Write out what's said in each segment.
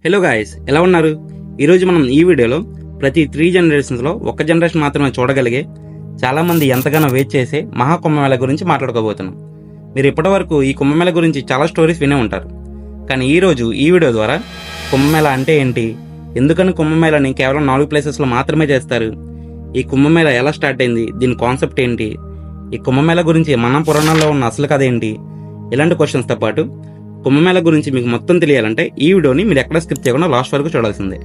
Hello guys, ఎలా ఉన్నారు? ఈరోజు మనం ఈ వీడియోలో ప్రతి 3 జనరేషన్స్లో ఒక జనరేషన్ మాత్రమే చూడగలిగే చాలామంది ఎంతగానో వెయిట్ చేసే మహాకుంభమేళ గురించి మాట్లాడుకోబోతున్నాం. మీరు ఇప్పటివరకు ఈ కుంభమేళ గురించి చాలా స్టోరీస్ వినే ఉంటారు. కానీ ఈరోజు ఈ వీడియో ద్వారా కుంభమేళ అంటే ఏంటి, ఎందుకని కుంభమేళని కేవలం 4 ప్లేసెస్లో మాత్రమే చేస్తారు, ఈ కుంభమేళ ఎలా స్టార్ట్ అయింది, దీని కాన్సెప్ట్ ఏంటి, ఈ కుంభమేళ గురించి మన పురాణాల్లో ఉన్న అసలు కథ ఏంటి, ఇలాంటి క్వశ్చన్స్తో పాటు కుంభమేళ గురించి మీకు మొత్తం తెలియాలంటే ఈ వీడియోని మీరు ఎక్కడ స్కిప్ చేయకుండా లాస్ట్ వరకు చూడాల్సిందే.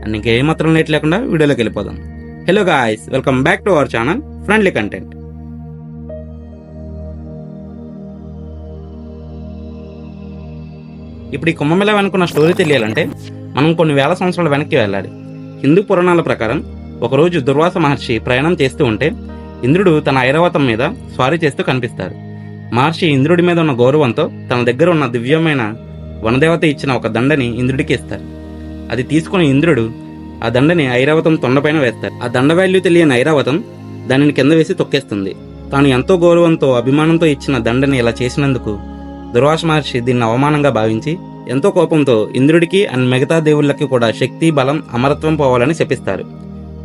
అండ్ ఇంకేమాత్రం లేట్ లేకుండా వీడియోలోకి వెళ్ళిపోదాం. Hello guys, welcome back to our channel friendly content. ఇప్పుడు ఈ కుంభమేళ వెనుకున్న స్టోరీ తెలియాలంటే మనం కొన్ని వేల సంవత్సరాల వెనక్కి వెళ్ళాలి. హిందూ పురాణాల ప్రకారం ఒకరోజు దుర్వాస మహర్షి ప్రయాణం చేస్తూ ఉంటే ఇంద్రుడు తన ఐరావతం మీద స్వారీ చేస్తూ కనిపిస్తారు. మహర్షి ఇంద్రుడి మీద ఉన్న గౌరవంతో తన దగ్గర ఉన్న దివ్యమైన వనదేవత ఇచ్చిన ఒక దండని ఇంద్రుడికి ఇస్తారు. అది తీసుకుని ఇంద్రుడు ఆ దండని ఐరావతం తొండపైన వేస్తారు. ఆ దండ వాల్యూ తెలియని ఐరావతం దానిని కింద వేసి తొక్కేస్తుంది. తాను ఎంతో గౌరవంతో అభిమానంతో ఇచ్చిన దండని ఇలా చేసినందుకు దుర్వాస మహర్షి దీన్ని అవమానంగా భావించి ఎంతో కోపంతో ఇంద్రుడికి అండ్ మిగతా దేవుళ్ళకి కూడా శక్తి, బలం, అమరత్వం పోవాలని శపిస్తారు.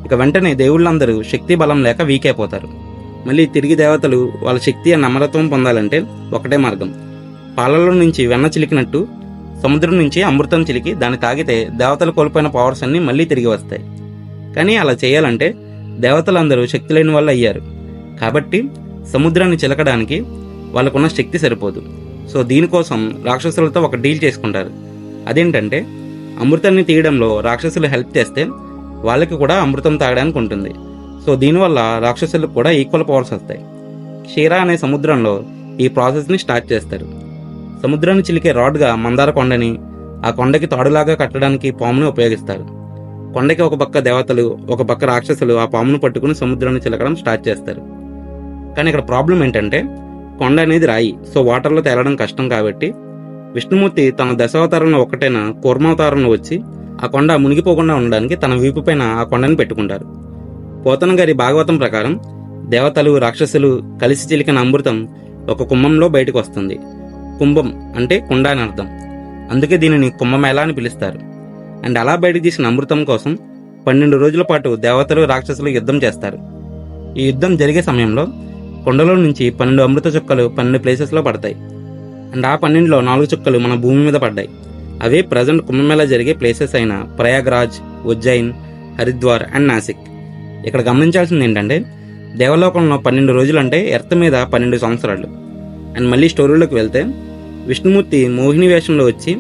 ఇక వెంటనే దేవుళ్ళందరూ శక్తి, బలం లేక వీక్ అయిపోతారు. మళ్ళీ తిరిగి దేవతలు వాళ్ళ శక్తి అండ్ అమరత్వం పొందాలంటే ఒకటే మార్గం. పాలలో నుంచి వెన్న చిలికినట్టు సముద్రం నుంచి అమృతం చిలికి దాన్ని తాగితే దేవతలు కోల్పోయిన పవర్స్ అన్ని మళ్ళీ తిరిగి వస్తాయి. కానీ అలా చేయాలంటే దేవతలందరూ శక్తి లేని వాళ్ళు అయ్యారు కాబట్టి సముద్రాన్ని చిలకడానికి వాళ్ళకున్న శక్తి సరిపోదు. సో దీనికోసం రాక్షసులతో ఒక డీల్ చేసుకుంటారు. అదేంటంటే అమృతాన్ని తీయడంలో రాక్షసులు హెల్ప్ చేస్తే వాళ్ళకి కూడా అమృతం తాగడానికి ఉంటుంది. సో దీనివల్ల రాక్షసులకు కూడా ఈక్వల్ పవర్స్ వస్తాయి. క్షీర అనే సముద్రంలో ఈ ప్రాసెస్ని స్టార్ట్ చేస్తారు. సముద్రాన్ని చిలికే రాడ్గా మందార కొండని, ఆ కొండకి తాడులాగా కట్టడానికి పాముని ఉపయోగిస్తారు. కొండకి ఒక పక్క దేవతలు, ఒక పక్క రాక్షసులు ఆ పామును పట్టుకుని సముద్రాన్ని చిలకడం స్టార్ట్ చేస్తారు. కానీ ఇక్కడ ప్రాబ్లం ఏంటంటే కొండ అనేది రాయి, సో వాటర్లో తేలడం కష్టం. కాబట్టి విష్ణుమూర్తి తన దశావతారంలో ఒకటైన కూర్మావతారంలో వచ్చి ఆ కొండ మునిగిపోకుండా ఉండడానికి తన వీపు పైన ఆ కొండని పెట్టుకుంటారు. పోతన గారి భాగవతం ప్రకారం దేవతలు, రాక్షసులు కలిసి చిలికిన అమృతం ఒక కుంభంలో బయటకు వస్తుంది. కుంభం అంటే కుండ అని అర్థం. అందుకే దీనిని కుంభమేళ అని పిలుస్తారు. అండ్ అలా బయటకు తీసిన అమృతం కోసం 12 రోజుల పాటు దేవతలు, రాక్షసులు యుద్ధం చేస్తారు. ఈ యుద్ధం జరిగే సమయంలో కొండలో నుంచి 12 అమృత చుక్కలు 12 ప్లేసెస్లో పడతాయి. అండ్ ఆ 12లో 4 చుక్కలు మన భూమి మీద పడ్డాయి. అవే ప్రజెంట్ కుంభమేళ జరిగే ప్లేసెస్ అయిన ప్రయాగ్రాజ్, ఉజ్జయిన్, హరిద్వార్ అండ్ నాసిక్. ఇక్కడ గమనించాల్సింది ఏంటంటే దేవలోకంలో 12 రోజులు అంటే ఎర్త్ మీద 12 సంవత్సరాలు. అండ్ మళ్ళీ స్టోరీలోకి వెళ్తే విష్ణుమూర్తి మోహిని వేషంలో వచ్చి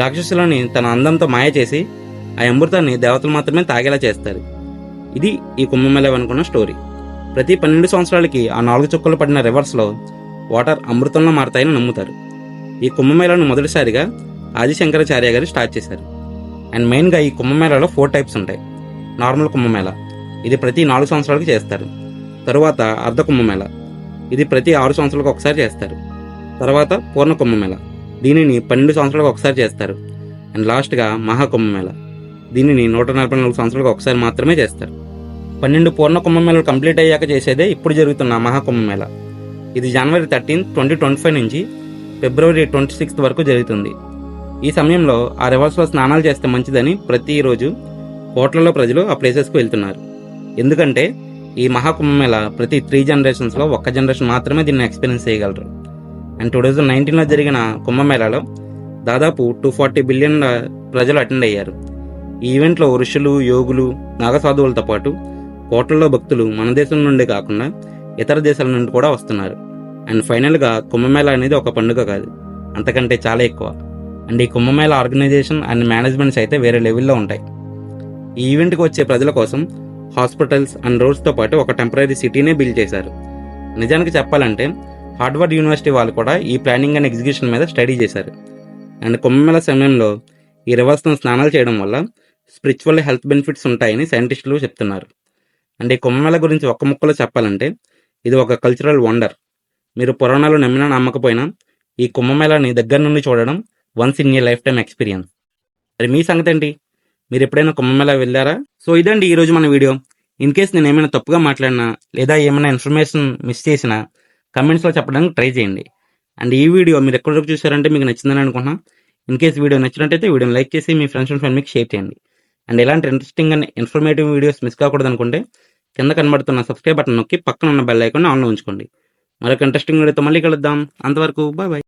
రాక్షసులని తన అందంతో మాయ చేసి ఆ అమృతాన్ని దేవతలు మాత్రమే తాగేలా చేస్తారు. ఇది ఈ కుంభమేళ అనుకున్న స్టోరీ. ప్రతి 12 సంవత్సరాలకి ఆ 4 చుక్కలు పడిన రివర్స్లో వాటర్ అమృతంలో మారతాయని నమ్ముతారు. ఈ కుంభమేళను మొదటిసారిగా ఆదిశంకరాచార్య గారు స్టార్ట్ చేశారు. అండ్ మెయిన్గా ఈ కుంభమేళలో 4 టైప్స్ ఉంటాయి. నార్మల్ కుంభమేళ, ఇది ప్రతి 4 సంవత్సరాలకి చేస్తారు. తరువాత అర్ధ కుంభమేళ, ఇది ప్రతి 6 సంవత్సరాలకు ఒకసారి చేస్తారు. తర్వాత పూర్ణ కుంభమేళ, దీనిని 12 సంవత్సరాలకు ఒకసారి చేస్తారు. అండ్ లాస్ట్గా మహాకుంభమేళ, దీనిని 144 సంవత్సరాలకు ఒకసారి మాత్రమే చేస్తారు. 12 పూర్ణ కుంభమేళలు కంప్లీట్ అయ్యాక చేసేదే ఇప్పుడు జరుగుతున్న మహాకుంభమేళ. ఇది జనవరి 13, 2025 నుంచి ఫిబ్రవరి 26 వరకు జరుగుతుంది. ఈ సమయంలో ఆ రివర్స్లో స్నానాలు చేస్తే మంచిదని ప్రతిరోజు కోట్లలో ప్రజలు ఆ ప్లేసెస్కి వెళ్తున్నారు. ఎందుకంటే ఈ మహాకుంభమేళ ప్రతి 3 జనరేషన్స్లో ఒక్క జనరేషన్ మాత్రమే దీన్ని ఎక్స్పీరియన్స్ చేయగలరు. అండ్ 2019లో జరిగిన కుంభమేళలో దాదాపు 240 బిలియన్ ప్రజలు అటెండ్ అయ్యారు. ఈ ఈవెంట్లో ఋషులు, యోగులు, నాగసాధువులతో పాటు కోట్లలో భక్తులు మన దేశం నుండి కాకుండా ఇతర దేశాల నుండి కూడా వస్తున్నారు. అండ్ ఫైనల్గా కుంభమేళ అనేది ఒక పండుగ కాదు, అంతకంటే చాలా ఎక్కువ. అండ్ ఈ కుంభమేళ ఆర్గనైజేషన్ అండ్ మేనేజ్మెంట్స్ అయితే వేరే లెవెల్లో ఉంటాయి. ఈ ఈవెంట్కి వచ్చే ప్రజల కోసం హాస్పిటల్స్ అండ్ రోడ్స్తో పాటు ఒక టెంపరీ సిటీనే బిల్డ్ చేశారు. నిజానికి చెప్పాలంటే హార్వర్డ్ యూనివర్సిటీ వాళ్ళు కూడా ఈ ప్లానింగ్ అండ్ ఎగ్జిక్యూషన్ మీద స్టడీ చేశారు. అండ్ కుంభమేళ సమయంలో ఈ రివర్స్తో స్నానాలు చేయడం వల్ల స్పిరిచువల్ హెల్త్ బెనిఫిట్స్ ఉంటాయని సైంటిస్టులు చెప్తున్నారు. అండ్ ఈ కుంభమేళ గురించి ఒక్క ముక్కలో చెప్పాలంటే ఇది ఒక కల్చరల్ వండర్. మీరు పురాణాలు నమ్మినా నమ్మకపోయినా ఈ కుంభమేళని దగ్గర నుండి చూడడం once in a life time experience. మరి మీ సంగతి ఏంటి? మీరు ఎప్పుడైనా కుంభమేళ వెళ్ళారా? సో ఇదండి ఈరోజు మన వీడియో. ఇన్ కేస్ నేను ఏమైనా తప్పుగా మాట్లాడినా లేదా ఏమైనా ఇన్ఫర్మేషన్ మిస్ చేసినా కమెంట్స్లో చెప్పడానికి ట్రై చేయండి. అండ్ ఈ వీడియో మీరు ఎక్కడి వరకు చూసారంటే మీకు నచ్చిందని అనుకుంటున్నా. ఇన్ కేస్ వీడియో నచ్చినట్టయితే వీడియోని లైక్ చేసి మీ ఫ్రెండ్స్ అండ్ ఫ్యామిలీకి షేర్ చేయండి. అండ్ ఇలాంటి interesting and informative videos miss కాకూడదు అనుకుంటే కింద కనబడుతున్న సబ్స్క్రైబ్ బటన్ నొక్కి పక్కన ఉన్న బెల్ ఐకాన్ ఆన్లో ఉంచుకోండి. మరొక ఇంట్రెస్టింగ్ వీడియోతో మళ్ళీ కలుద్దాం. అంతవరకు బాయ్ బాయ్.